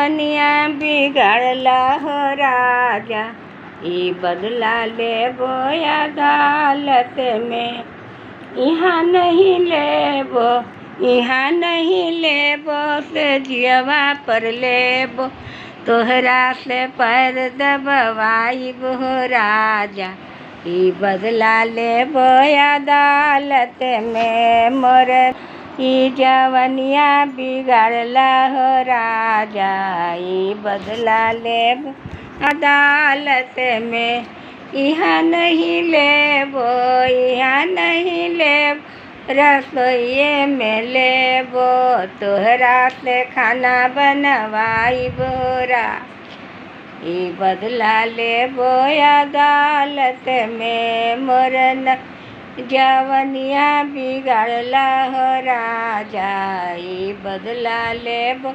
जवनिया बिगाड़ला हो राजा, ई बदला लेबो अदालत में। यहाँ नहीं लेबो, यहाँ नहीं लेबो से जियवा पर लेबो, तोहरा से पैर दबवाइबो राजा, ई बदला लेबो अदालत में। मोर ई जवनिया बिगाड़ला हो राजा, ई बदला लेबो अदालत में। यहाँ नहीं लेबो, यहाँ नहीं लेबो, रसोइये में लेबो, तोहरा से खाना बनवाइबो रा, ई बदला लेबो अदालत में। मोर जवनिया बिगाड़ला हो राजा, ई बदला लेबो